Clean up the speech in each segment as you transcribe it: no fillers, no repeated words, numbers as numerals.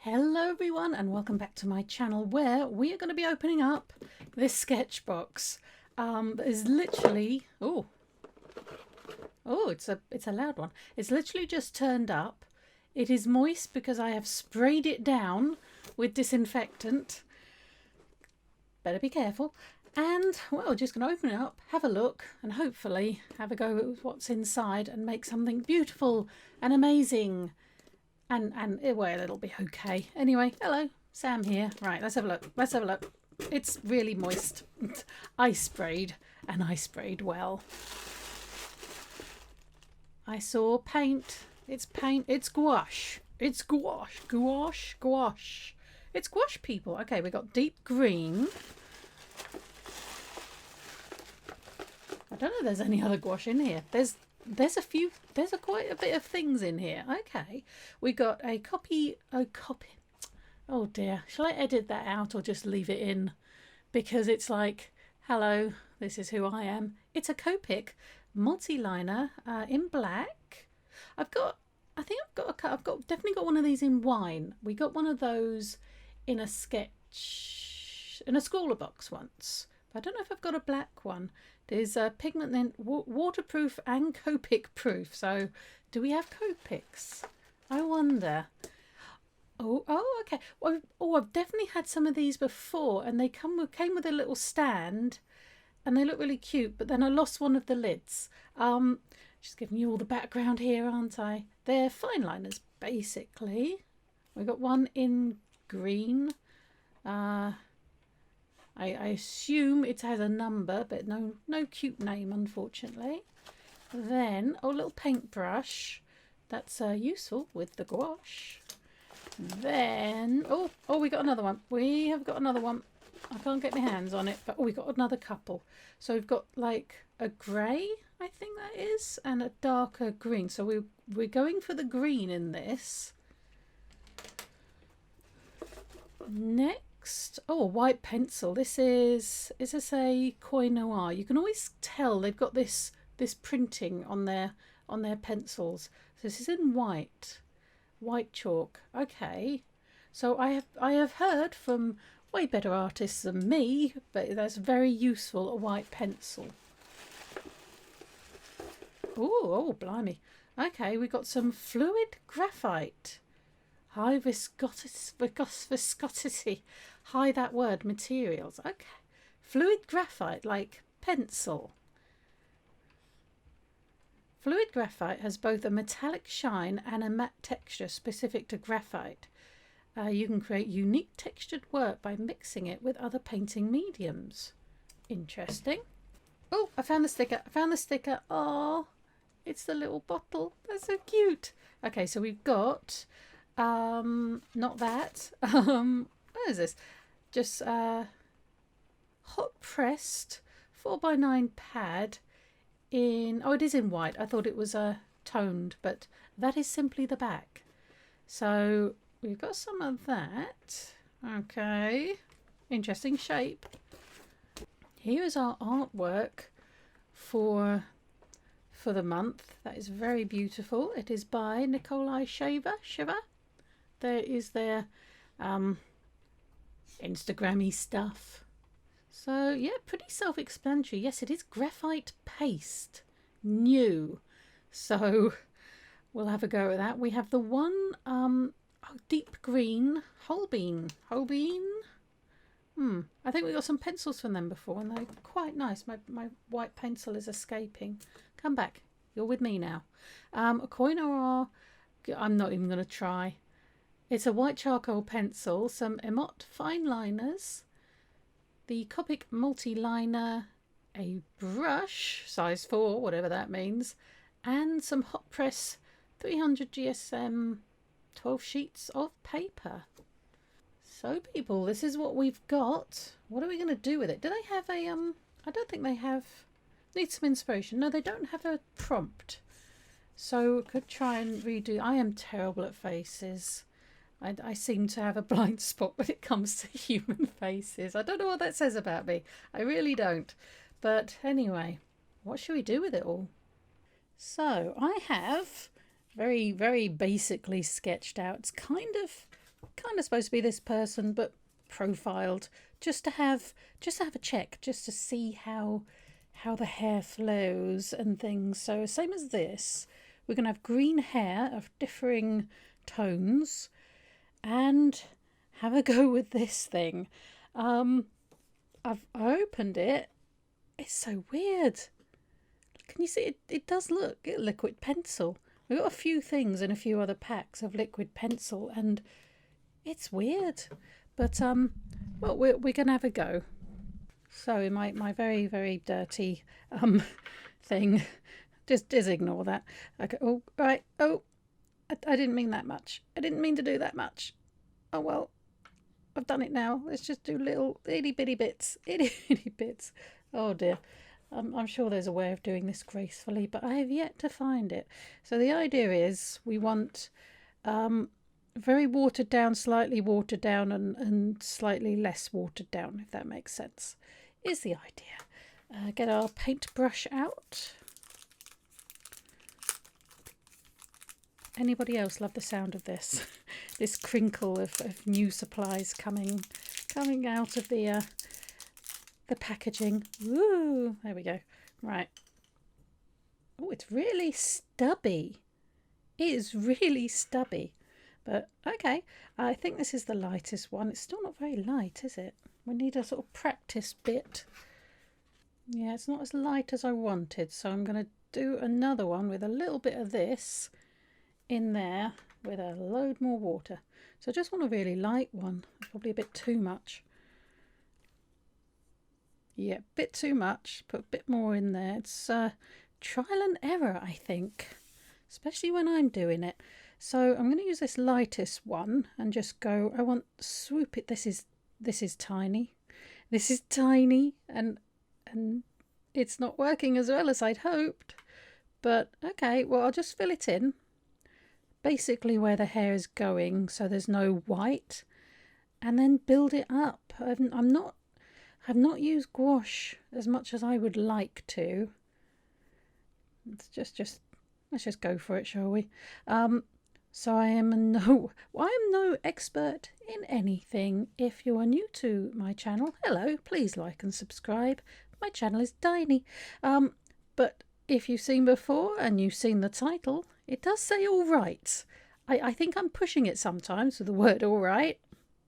Hello everyone and welcome back to my channel where we are going to be opening up this sketchbox. There's literally it's a loud one. It's literally just turned up. It is moist because I have sprayed it down with disinfectant. Better be careful. And well, just going to open it up, have a look, and hopefully have a go at what's inside and make something beautiful and amazing. And well, it'll be okay. Anyway, hello, Sam here. Right, let's have a look. Let's have a look. It's really moist. I sprayed, and I sprayed well. I saw paint. It's paint. It's gouache. It's gouache. Gouache. Gouache. It's gouache, people. Okay, we got deep green. I don't know if there's any other gouache in here. There's quite a bit of things in here. Okay, we got a copy. Oh dear, shall I edit that out or just leave it in? Because it's like, hello, this is who I am. It's a Copic multi-liner in black. I've definitely got one of these in wine. We got one of those in a Schooler box once. I don't know if I've got a black one. There's a pigment waterproof and Copic proof. So do we have Copics? I wonder. Oh, okay. I've definitely had some of these before, and they came with a little stand, and they look really cute. But then I lost one of the lids. Just giving you all the background here, aren't I? They're fine liners, basically. We got one in green. I assume it has a number, but no cute name, unfortunately. Then, a little paintbrush. That's useful with the gouache. Then, we got another one. We have got another one. I can't get my hands on it, but we got another couple. So we've got like a grey, I think that is, and a darker green. So we're going for the green in this. Next, a white pencil. Is this a Koi Noir? You can always tell they've got this printing on their pencils. So this is in white chalk. Okay, so I have heard from way better artists than me, but that's very useful, a white pencil. Oh blimey. Okay, we got some fluid graphite. High viscosity. High that word. Materials. Okay. Fluid graphite, like pencil. Fluid graphite has both a metallic shine and a matte texture specific to graphite. You can create unique textured work by mixing it with other painting mediums. Interesting. Oh, I found the sticker. Oh, it's the little bottle. That's so cute. Okay, so we've got... not that. What is this? Just hot pressed 4x9 pad in, it is in white. I thought it was toned, but that is simply the back. So we've got some of that. Okay, interesting shape. Here is our artwork for the month. That is very beautiful. It is by Nikolai Shiva. There is their Instagrammy stuff. So yeah, pretty self-explanatory. Yes, it is graphite paste, new. So we'll have a go at that. We have the one deep green whole bean. I think we got some pencils from them before, and they're quite nice. My white pencil is escaping. Come back. You're with me now. A Koi Noir. I'm not even going to try. It's a white charcoal pencil, some Emot fine liners, the Copic multi-liner, a brush, size 4, whatever that means, and some hot press 300 GSM 12 sheets of paper. So people, this is what we've got. What are we going to do with it? Do they have a, I don't think they have, need some inspiration. No, they don't have a prompt. So we could try and redo. I am terrible at faces. I seem to have a blind spot when it comes to human faces. I don't know what that says about me. I really don't. But anyway, what should we do with it all? So I have very, very basically sketched out. It's kind of kind of supposed to be this person, but profiled, just to have a check, just to see how the hair flows and things. So same as this, we're going to have green hair of differing tones and have a go with this thing. I've opened it. It's so weird. Can you see it? It does look liquid pencil. We've got a few things in a few other packs of liquid pencil, and it's weird. But well, we're gonna have a go. So in my very, very dirty thing, just ignore that. Okay. Oh, right. Oh, I didn't mean that much. I didn't mean to do that much. Oh well, I've done it now. Let's just do little itty bitty bits. Itty bitty bits. Oh dear. I'm sure there's a way of doing this gracefully, but I have yet to find it. So the idea is we want very watered down, slightly watered down, and slightly less watered down, if that makes sense, is the idea. Get our paintbrush out. Anybody else love the sound of this? This crinkle of new supplies coming out of the packaging. Woo! There we go. Right. Oh, it's really stubby. It is really stubby. But okay, I think this is the lightest one. It's still not very light, is it? We need a sort of practice bit. Yeah, it's not as light as I wanted, so I'm going to do another one with a little bit of this in there with a load more water. So I just want a really light one. Probably a bit too much. Yeah, a bit too much. Put a bit more in there. It's trial and error, I think, especially when I'm doing it. So I'm going to use this lightest one and just go. I want swoop it. This is tiny. This is tiny, and it's not working as well as I'd hoped. But okay, well I'll just fill it in. Basically where the hair is going, so there's no white, and then build it up. I've not used gouache as much as I would like to. Let's just go for it, shall we? So I am no expert in anything. If you are new to my channel, hello, please like and subscribe. My channel is tiny. But if you've seen before and you've seen the title, it does say all right. I think I'm pushing it sometimes with the word all right,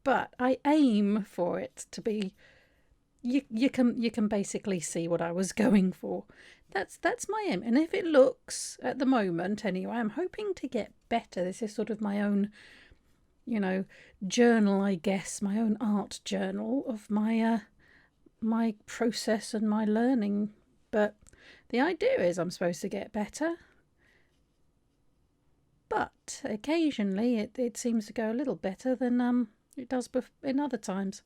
but I aim for it to be. You can basically see what I was going for. That's my aim. And if it looks, at the moment anyway, I'm hoping to get better. This is sort of my own, journal, I guess, my own art journal of my my process and my learning. But the idea is I'm supposed to get better. But occasionally it seems to go a little better than it does in other times.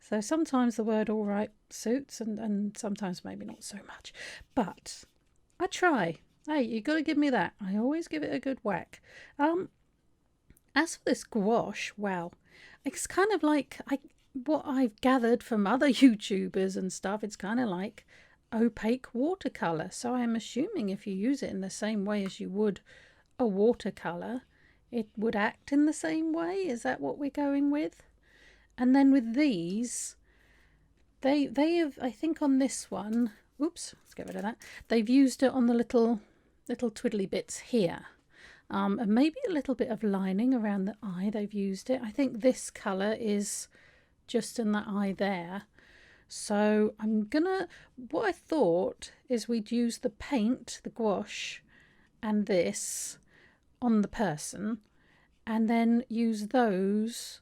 So sometimes the word all right suits and sometimes maybe not so much. But I try. Hey, you got to give me that. I always give it a good whack. As for this gouache, well, it's kind of like what I've gathered from other YouTubers and stuff. It's kind of like opaque watercolour. So I'm assuming if you use it in the same way as you would a watercolour, it would act in the same way. Is that what we're going with? And then with these, they have, I think on this one, oops, let's get rid of that. They've used it on the little twiddly bits here. And maybe a little bit of lining around the eye, they've used it. I think this colour is just in the eye there. So what I thought is we'd use the paint, the gouache, and this on the person, and then use those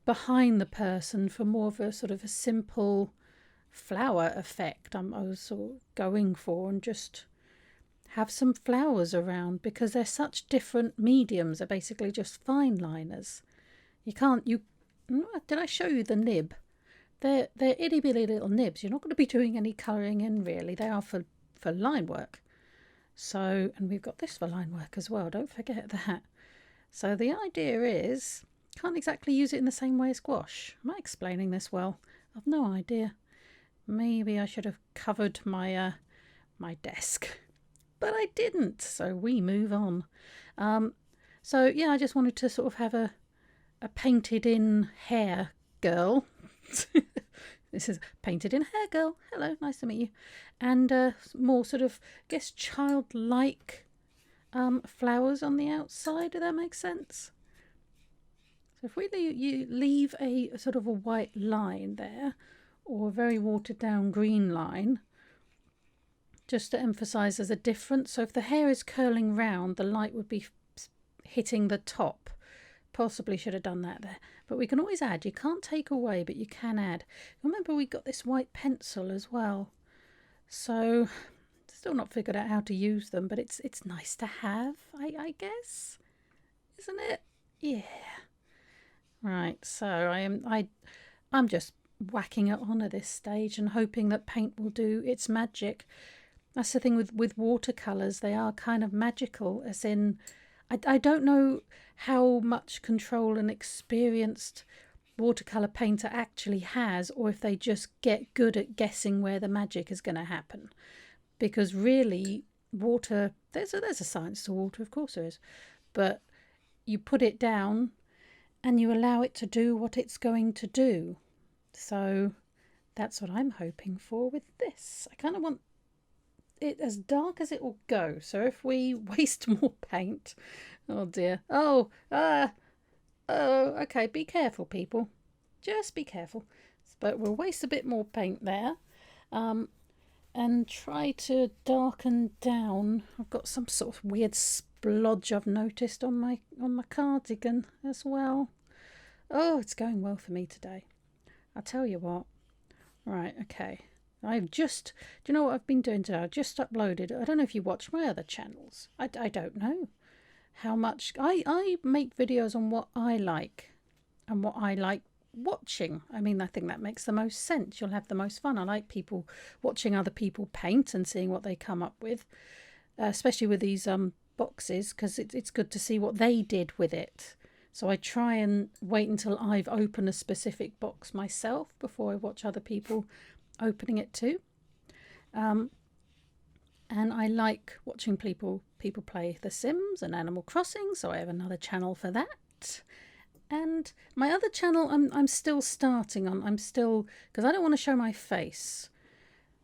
behind the person for more of a sort of a simple flower effect I was sort of going for, and just have some flowers around because they're such different mediums. They're basically just fine liners. Did I show you the nib? They're itty bitty little nibs. You're not going to be doing any colouring in really. They are for line work. So, and we've got this for line work as well, don't forget that. So the idea is, can't exactly use it in the same way as gouache. Am I explaining this well? I've no idea. Maybe I should have covered my my desk, but I didn't. So we move on. So yeah, I just wanted to sort of have a a painted in hair girl. This is painted in hair girl. Hello, nice to meet you. And more sort of, I guess, childlike flowers on the outside, if that makes sense. So if we leave a sort of a white line there, or a very watered down green line, just to emphasize there's a difference. So if the hair is curling round, the light would be hitting the top. Possibly should have done that there, but we can always add. You can't take away, but you can add. Remember, we got this white pencil as well, so still not figured out how to use them, but it's nice to have, I guess, isn't it? Yeah. Right, so I'm just whacking it on at this stage and hoping that paint will do its magic. That's the thing with watercolors, they are kind of magical, as in I don't know how much control an experienced watercolor painter actually has, or if they just get good at guessing where the magic is going to happen. Because really, water, there's a science to water, of course there is, but you put it down and you allow it to do what it's going to do. So that's what I'm hoping for with this. I kind of want it as dark as it will go. So if we waste more paint, oh dear, okay, be careful, people, just be careful. But we'll waste a bit more paint there, and try to darken down. I've got some sort of weird splodge I've noticed on my cardigan as well. Oh, it's going well for me today, I'll tell you what. Right, okay. Do you know what I've been doing today? I've just uploaded, I don't know if you watch my other channels. I don't know how much. I make videos on what I like and what I like watching. I mean, I think that makes the most sense. You'll have the most fun. I like people watching other people paint and seeing what they come up with, especially with these boxes, because it's good to see what they did with it. So I try and wait until I've opened a specific box myself before I watch other people opening it too. And I like watching people play The Sims and Animal Crossing, so I have another channel for that. And my other channel I'm still starting on. Because I don't want to show my face.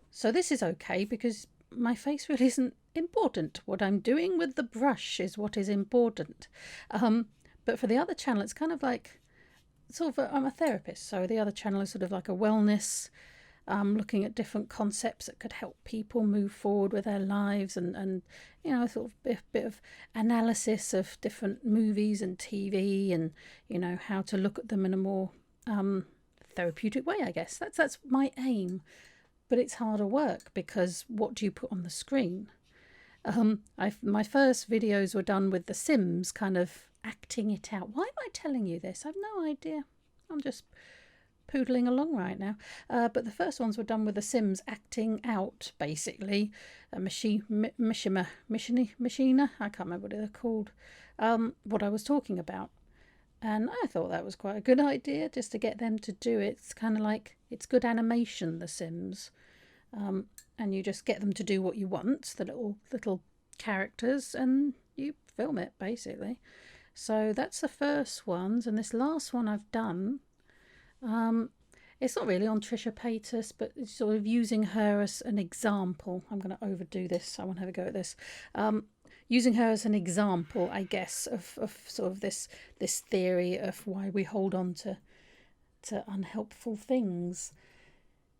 So this is okay, because my face really isn't important. What I'm doing with the brush is what is important. But for the other channel, it's kind of like, I'm a therapist, so the other channel is sort of like a wellness, looking at different concepts that could help people move forward with their lives, and you know, sort of a bit of analysis of different movies and TV, and you know, how to look at them in a more therapeutic way, I guess. That's my aim. But it's harder work, because what do you put on the screen? My first videos were done with The Sims, kind of acting it out. Why am I telling you this? I've no idea. I'm just poodling along right now. But the first ones were done with The Sims acting out, basically. Machina, I can't remember what they're called. What I was talking about. And I thought that was quite a good idea, just to get them to do it. It's kind of like, it's good animation, The Sims. And you just get them to do what you want, the little characters, and you film it, basically. So that's the first ones, and this last one I've done, it's not really on Trisha Paytas, but it's sort of using her as an example. I'm going to overdo this, I want to have a go at this. Using her as an example, I guess, of sort of this theory of why we hold on to unhelpful things,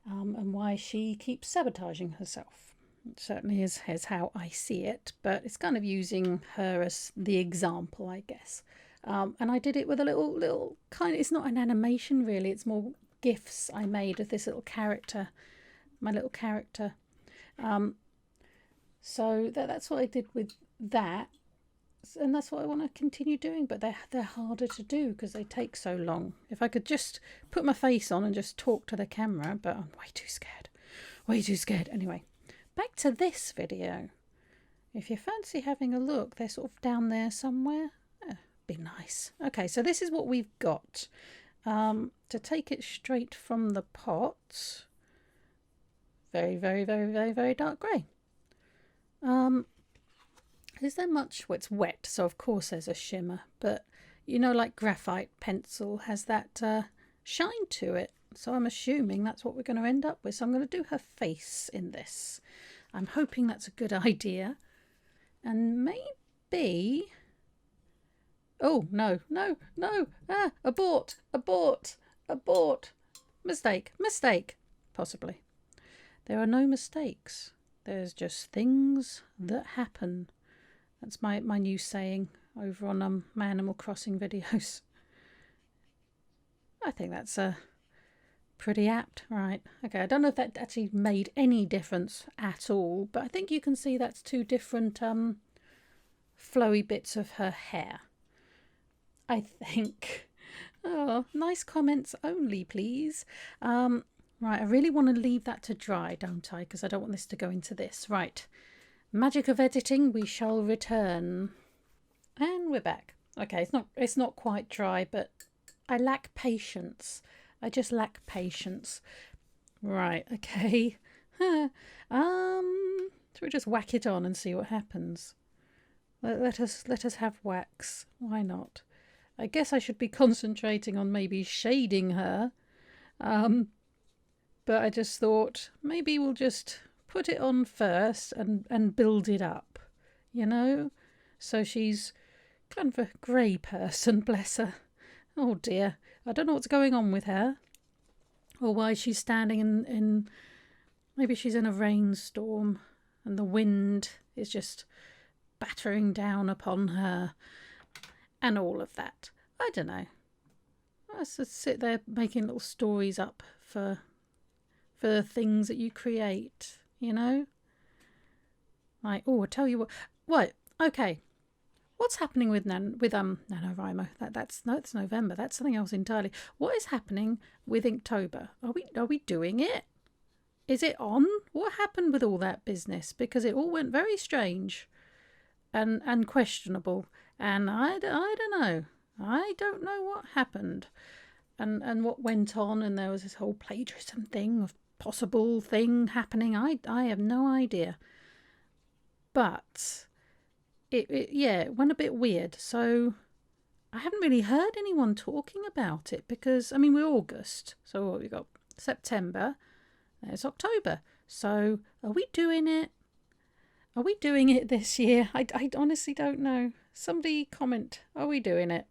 and why she keeps sabotaging herself. It certainly is how I see it, but it's kind of using her as the example, I guess. And I did it with a little kind of, it's not an animation really, it's more GIFs I made of this little character, my little character. So that's what I did with that, and that's what I want to continue doing, but they're harder to do because they take so long. If I could just put my face on and just talk to the camera, but I'm way too scared. Anyway, back to this video. If you fancy having a look, they're sort of down there somewhere. Be nice. Okay, so this is what we've got. To take it straight from the pot, very, very, very, very, very dark grey. Is there much? Well, it's wet, so of course there's a shimmer, but you know, like graphite pencil has that shine to it. So I'm assuming that's what we're going to end up with. So I'm going to do her face in this. I'm hoping that's a good idea. And maybe... Oh, no. Ah, abort. Mistake. Possibly. There are no mistakes. There's just things that happen. That's my new saying over on my Animal Crossing videos. I think that's pretty apt. Right. Okay, I don't know if that actually made any difference at all, but I think you can see that's two different flowy bits of her hair. I think. Oh, nice comments only, please. Right, I really want to leave that to dry, don't I? Because I don't want this to go into this. Right. Magic of editing, we shall return. And we're back. Okay, it's not quite dry, but I lack patience. I just lack patience. Right, okay. So we just whack it on and see what happens. Let us have wax. Why not? I guess I should be concentrating on maybe shading her. But I just thought maybe we'll just put it on first and build it up, you know? So she's kind of a grey person, bless her. Oh dear, I don't know what's going on with her. Or why she's standing in maybe she's in a rainstorm and the wind is just battering down upon her and all of that. I don't know. I just sit there making little stories up for the things that you create, you know? Like, oh, I tell you what, okay. What's happening with NaNoWriMo? That's November. That's something else entirely. What is happening with Inktober? Are we doing it? Is it on? What happened with all that business? Because it all went very strange and questionable. And I don't know. I don't know what happened and what went on. And there was this whole plagiarism thing of possible thing happening. I have no idea. But it went a bit weird. So I haven't really heard anyone talking about it because, I mean, we're August. So what we got? September. There's October. So are we doing it? Are we doing it this year? I honestly don't know. Somebody comment. Are we doing it?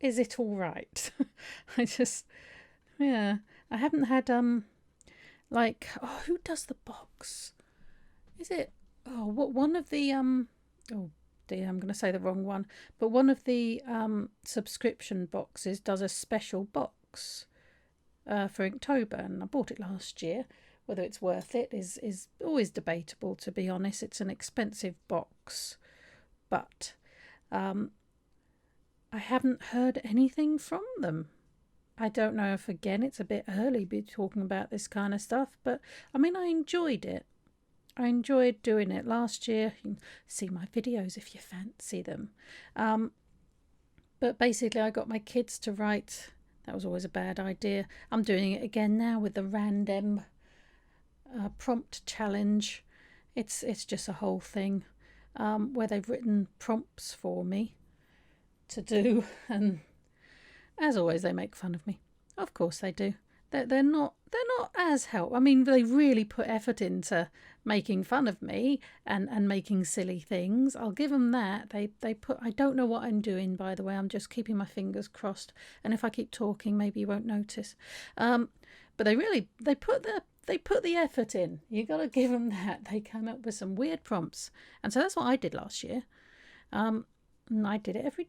Is it all right? I haven't had who does the box? Is it one of the oh dear, I'm going to say the wrong one, but one of the subscription boxes does a special box for Inktober, and I bought it last year. Whether it's worth it is always debatable, to be honest. It's an expensive box, but I haven't heard anything from them. I don't know if, again, it's a bit early to be talking about this kind of stuff, but I mean, I enjoyed it. I enjoyed doing it last year. You can see my videos if you fancy them. But basically, I got my kids to write. That was always a bad idea. I'm doing it again now with the random prompt challenge. It's just a whole thing where they've written prompts for me to do, and as always, they make fun of me. Of course they do. They're not as helpful. I mean, they really put effort into making fun of me and making silly things. I'll give them that. They put. I don't know what I'm doing, by the way. I'm just keeping my fingers crossed. And if I keep talking, maybe you won't notice. But they put the effort in. You got to give them that. They came up with some weird prompts, and so that's what I did last year. And I did it every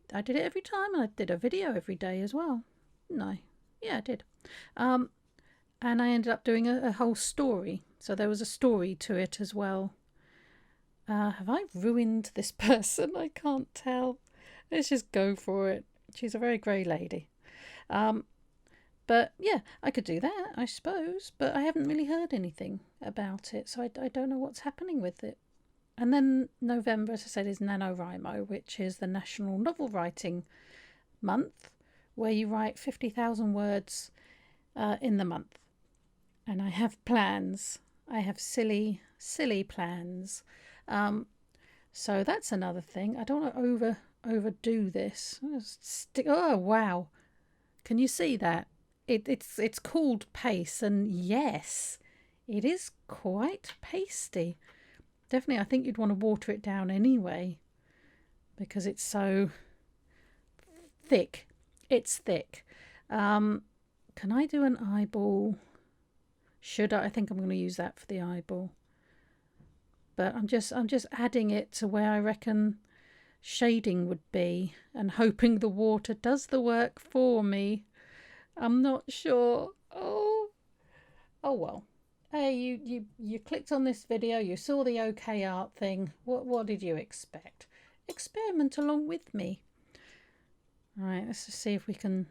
time, and I did a video every day as well. No, yeah, I did. And I ended up doing a whole story. So there was a story to it as well. Have I ruined this person? I can't tell. Let's just go for it. She's a very grey lady. But yeah, I could do that, I suppose. But I haven't really heard anything about it. So I don't know what's happening with it. And then November, as I said, is NaNoWriMo, which is the National Novel Writing Month, where you write 50,000 words in the month. And I have plans. I have silly plans. So that's another thing. I don't want to overdo this. Oh wow, can you see that? It's called paste, and yes, it is quite pasty. Definitely, I think you'd want to water it down anyway because it's so thick. It's thick. Can I do an eyeball? Should I? I think I'm going to use that for the eyeball. But I'm just adding it to where I reckon shading would be and hoping the water does the work for me. I'm not sure. Oh well. Hey, you clicked on this video, you saw the OK art thing. What did you expect? Experiment along with me. Right, let's just see if we can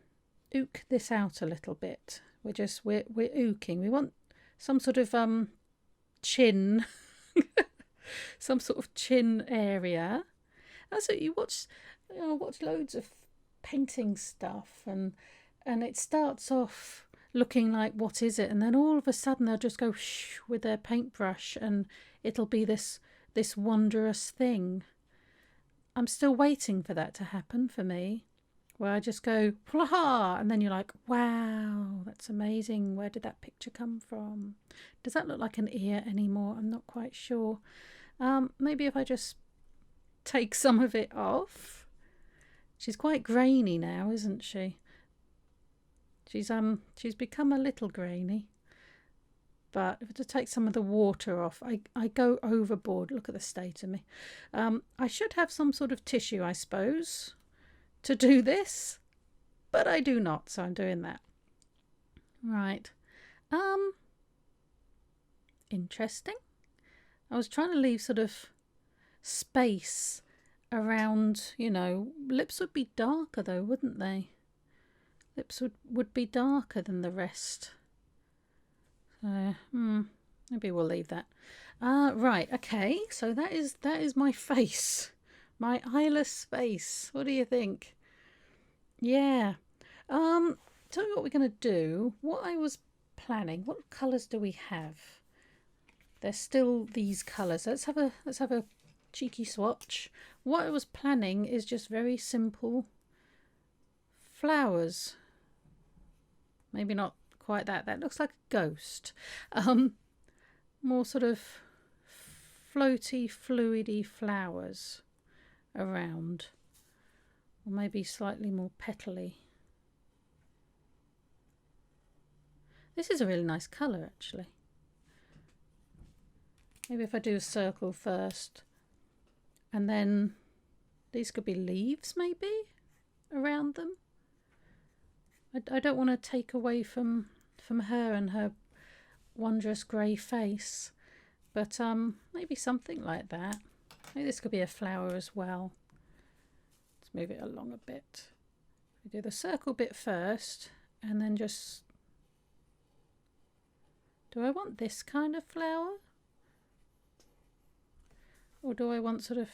ook this out a little bit. We're ooking. We want some sort of chin, some sort of chin area. That's what you watch. I watch loads of painting stuff, and it starts off looking like what is it, and then all of a sudden they'll just go shh with their paintbrush, and it'll be this wondrous thing. I'm still waiting for that to happen for me, where I just go plaha, and then you're like, wow, that's amazing. Where did that picture come from? Does that look like an ear anymore? I'm not quite sure. Maybe if I just take some of it off. She's quite grainy now, isn't she? She's become a little grainy. But if I just take some of the water off, I go overboard. Look at the state of me. I should have some sort of tissue, I suppose, to do this, but I do not, so I'm doing that. Right. Interesting. I was trying to leave sort of space around, lips would be darker though, wouldn't they? Lips would be darker than the rest. So, maybe we'll leave that. Right, okay, so that is my face. My eyeless face. What do you think? Yeah. Tell me what we're going to do. What I was planning. What colours do we have? There's still these colours. Let's have a cheeky swatch. What I was planning is just very simple flowers. Maybe not quite that. That looks like a ghost. More sort of floaty, fluidy flowers around, or maybe slightly more petally. This is a really nice colour, actually. Maybe if I do a circle first, and then these could be leaves, maybe around them. I don't want to take away from her and her wondrous grey face, but maybe something like that. Maybe this could be a flower as well. Let's move it along a bit. We do the circle bit first, and then just... Do I want this kind of flower? Or do I want sort of...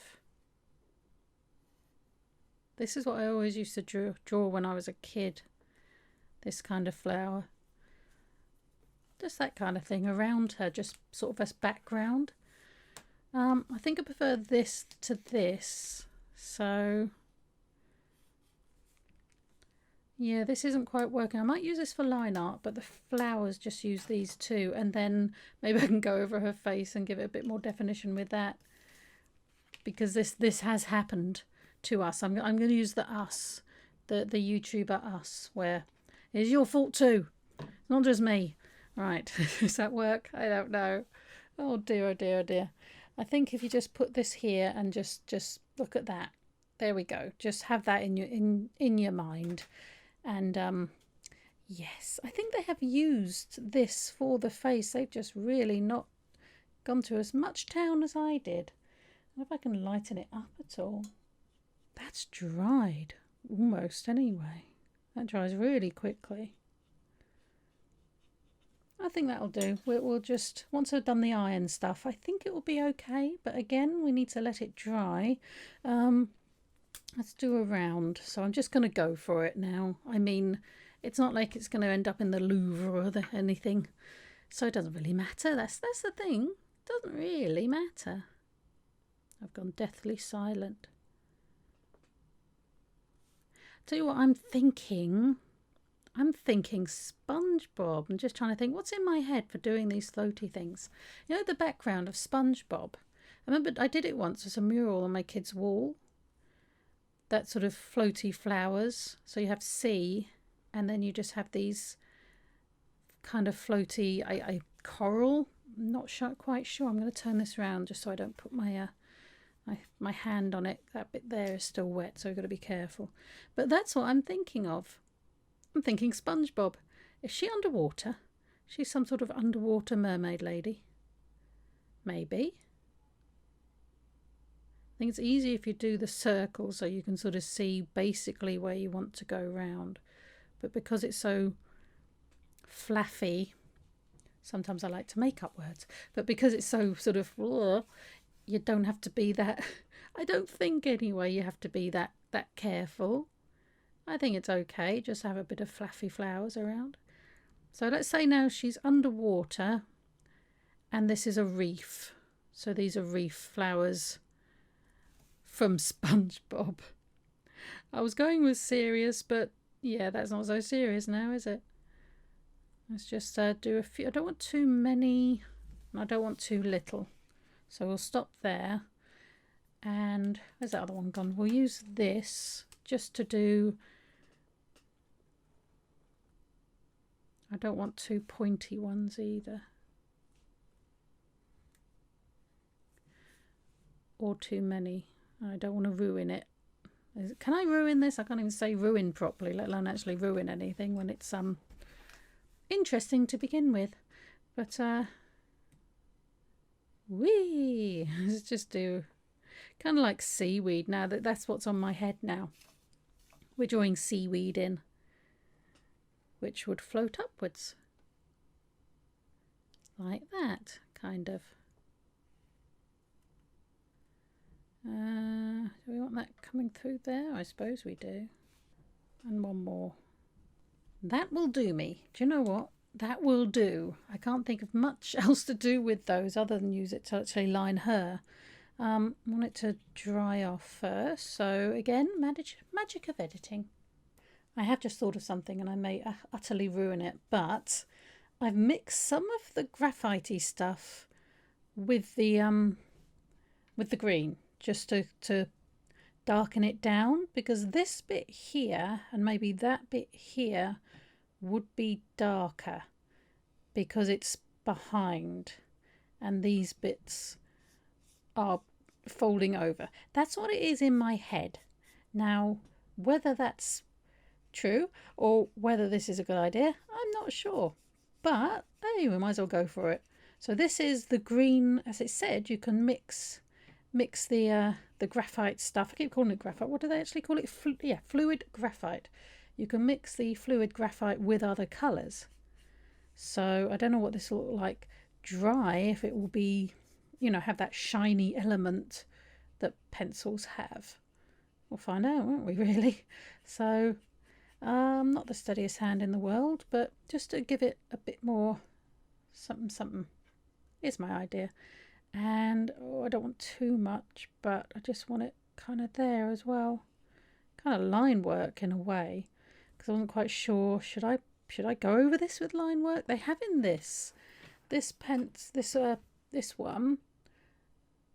This is what I always used to draw when I was a kid. This kind of flower. Just that kind of thing around her, just sort of as background. I think I prefer this to this. So... yeah, this isn't quite working. I might use this for line art, but the flowers just use these two. And then maybe I can go over her face and give it a bit more definition with that. Because this has happened to us. I'm going to use the us, the YouTuber us, where it's your fault too. Not just me. Right, does that work? I don't know. Oh dear, oh dear, oh dear. I think if you just put this here and just look at that. There we go. Just have that in your mind. And yes, I think they have used this for the face. They've just really not gone to as much town as I did. I wonder if I can lighten it up at all. That's dried almost anyway. That dries really quickly. I think that'll do. We'll just, once I've done the eye and stuff, I think it will be okay. But again, we need to let it dry. Let's do a round. So I'm just going to go for it now. I mean, it's not like it's going to end up in the Louvre or anything. So it doesn't really matter. That's the thing. It doesn't really matter. I've gone deathly silent. Tell you what, I'm thinking SpongeBob. I'm just trying to think what's in my head for doing these floaty things. You know, the background of SpongeBob. I remember I did it once as a mural on my kid's wall. That sort of floaty flowers. So you have sea, and then you just have these kind of floaty coral. I'm not quite sure. I'm going to turn this around just so I don't put my my hand on it. That bit there is still wet, so we've got to be careful. But that's what I'm thinking of. I'm thinking SpongeBob. Is she underwater? She's some sort of underwater mermaid lady. Maybe. I think it's easy if you do the circle so you can sort of see basically where you want to go round. But because it's so fluffy, sometimes I like to make up words, but because it's so sort of, you don't have to be that, I don't think anyway, you have to be that careful. I think it's okay, just have a bit of fluffy flowers around. So let's say now she's underwater and this is a reef. So these are reef flowers from SpongeBob. I was going with serious, but yeah, that's not so serious now, is it? Let's just do a few. I don't want too many, and I don't want too little. So we'll stop there. And where's that other one gone? We'll use this just to do. I don't want too pointy ones either. Or too many. I don't want to ruin it. Can I ruin this? I can't even say ruin properly, let alone actually ruin anything when it's interesting to begin with. But let's just do kind of like seaweed now. That's what's on my head now. We're drawing seaweed in, which would float upwards like that, kind of. Do we want that coming through there? I suppose we do. And one more. That will do me. Do you know what? That will do. I can't think of much else to do with those other than use it to actually line her. I want it to dry off first. So again, magic of editing. I have just thought of something and I may utterly ruin it, but I've mixed some of the graphite-y stuff with the green just to darken it down, because this bit here and maybe that bit here would be darker because it's behind and these bits are folding over. That's what it is in my head. Now, whether that's true or whether this is a good idea, I'm not sure. But hey, we might as well go for it. So this is the green, as it said, you can mix the graphite stuff. I keep calling it graphite. What do they actually call it? Fluid graphite. You can mix the fluid graphite with other colours. So I don't know what this will look like dry, if it will be, have that shiny element that pencils have. We'll find out, won't we, really? So not the steadiest hand in the world, but just to give it a bit more something is my idea. And I don't want too much, but I just want it kind of there as well. Kind of line work in a way, because I wasn't quite sure, should I go over this with line work? They have in this one,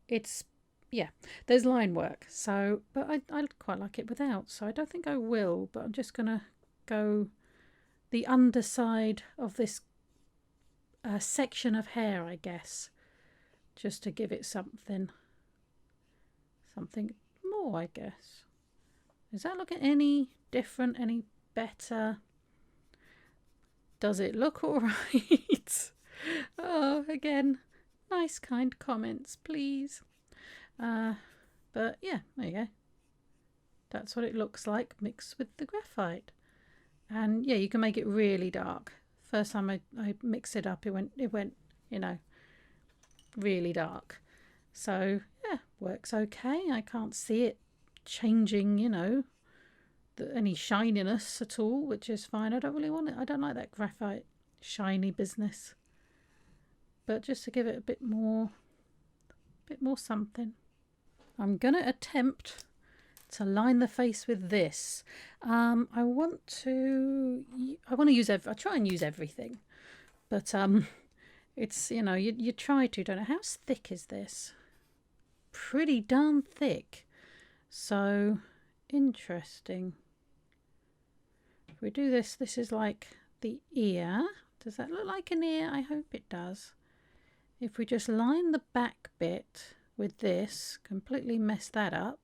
it's, yeah, there's line work. So, but I quite like it without, so I don't think I will, but I'm just gonna go the underside of this section of hair, I guess, just to give it something more, I guess. Is that looking any different, any better? Does it look all right? Oh, again, nice kind comments, please. But yeah, there you go. That's what it looks like mixed with the graphite. And yeah, you can make it really dark. First time I mixed it up, it went, really dark. So yeah, works okay. I can't see it changing, any shininess at all, which is fine. I don't really want it. I don't like that graphite shiny business. But just to give it a bit more something. I'm gonna attempt to line the face with this. I want to use I try and use everything, but it's, you know, you try to, don't know. How thick is this? Pretty darn thick. So interesting. If we do this, this is like the ear. Does that look like an ear? I hope it does. If we just line the back bit with this, completely mess that up.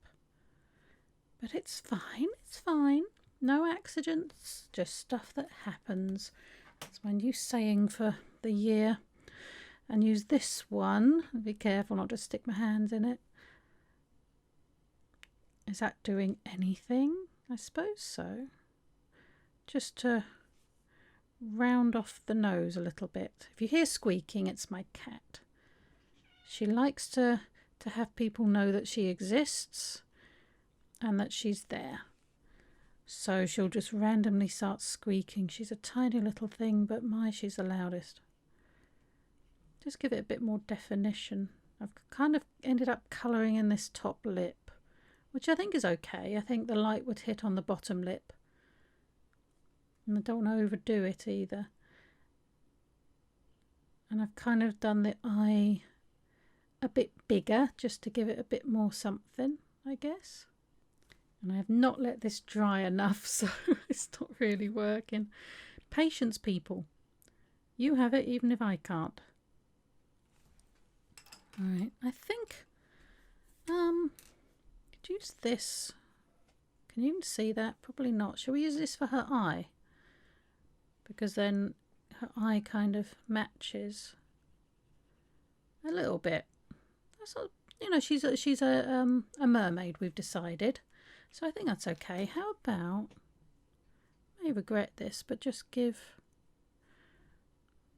But it's fine, it's fine. No accidents, just stuff that happens. That's my new saying for the year. And use this one. Be careful not to stick my hands in it. Is that doing anything? I suppose so. Just to round off the nose a little bit. If you hear squeaking, it's my cat. She likes to have people know that she exists and that she's there. So she'll just randomly start squeaking. She's a tiny little thing, but she's the loudest. Just give it a bit more definition. I've kind of ended up colouring in this top lip, which I think is okay. I think the light would hit on the bottom lip. And I don't want to overdo it either. And I've kind of done the eye a bit bigger, just to give it a bit more something, I guess. And I have not let this dry enough, so it's not really working. Patience, people. You have it even if I can't. Alright, I think could use this. Can you even see that? Probably not. Shall we use this for her eye? Because then her eye kind of matches a little bit. That's not, you know, she's a mermaid, we've decided. So I think that's okay. How about, I may regret this, but just give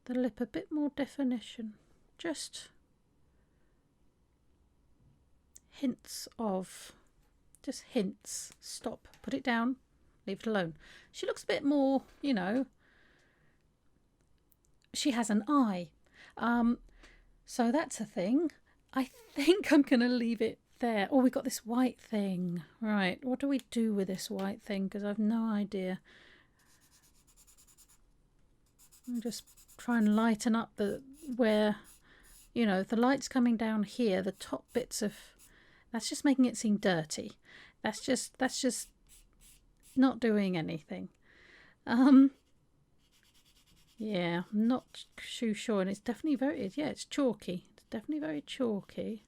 the lip a bit more definition. Just hints of, just hints. Stop, put it down, leave it alone. She looks a bit more, you know, she has an eye. So that's a thing. I think I'm going to leave it there. Oh, we got this white thing. Right, what do we do with this white thing? Because I've no idea. I'll just try and lighten up where, you know, the light's coming down here, the top bits of, that's just making it seem dirty. That's just not doing anything. Yeah, I'm not too sure, and it's definitely it's chalky. It's definitely very chalky.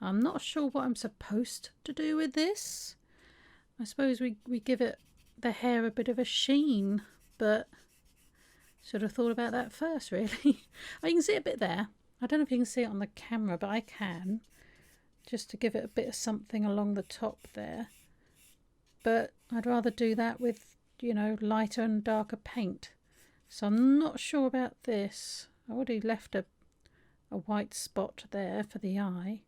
I'm not sure what I'm supposed to do with this. I suppose we give it, the hair, a bit of a sheen, but should have thought about that first, really. Oh, you can see a bit there. I don't know if you can see it on the camera, but I can. Just to give it a bit of something along the top there. But I'd rather do that with, you know, lighter and darker paint. So I'm not sure about this. I already left a white spot there for the eye.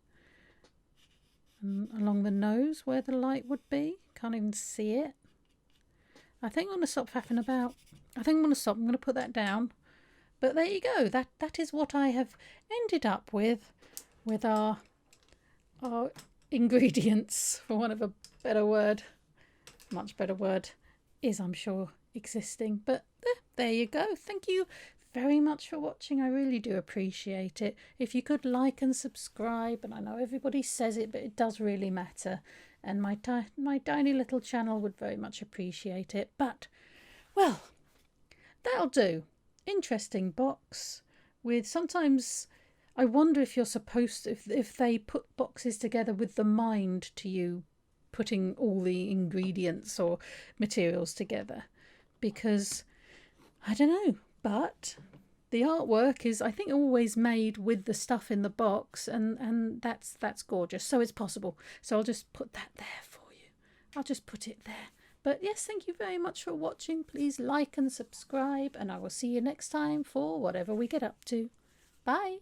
And along the nose where the light would be. Can't even see it. I think I'm going to stop faffing about. I think I'm going to stop. I'm going to put that down. But there you go. That is what I have ended up with our ingredients, for want of a better word. Much better word is, I'm sure, existing. But there you go. Thank you very much for watching. I really do appreciate it. If you could like and subscribe, and I know everybody says it, but it does really matter. And my tiny little channel would very much appreciate it. But, well, that'll do. Interesting box with, sometimes I wonder if you're supposed to, if they put boxes together with the mind to you putting all the ingredients or materials together, because I don't know, but the artwork is, I think, always made with the stuff in the box, and that's gorgeous. So it's possible. So I'll just put that there for you. I'll just put it there. But yes, thank you very much for watching. Please like and subscribe, and I will see you next time for whatever we get up to. Bye.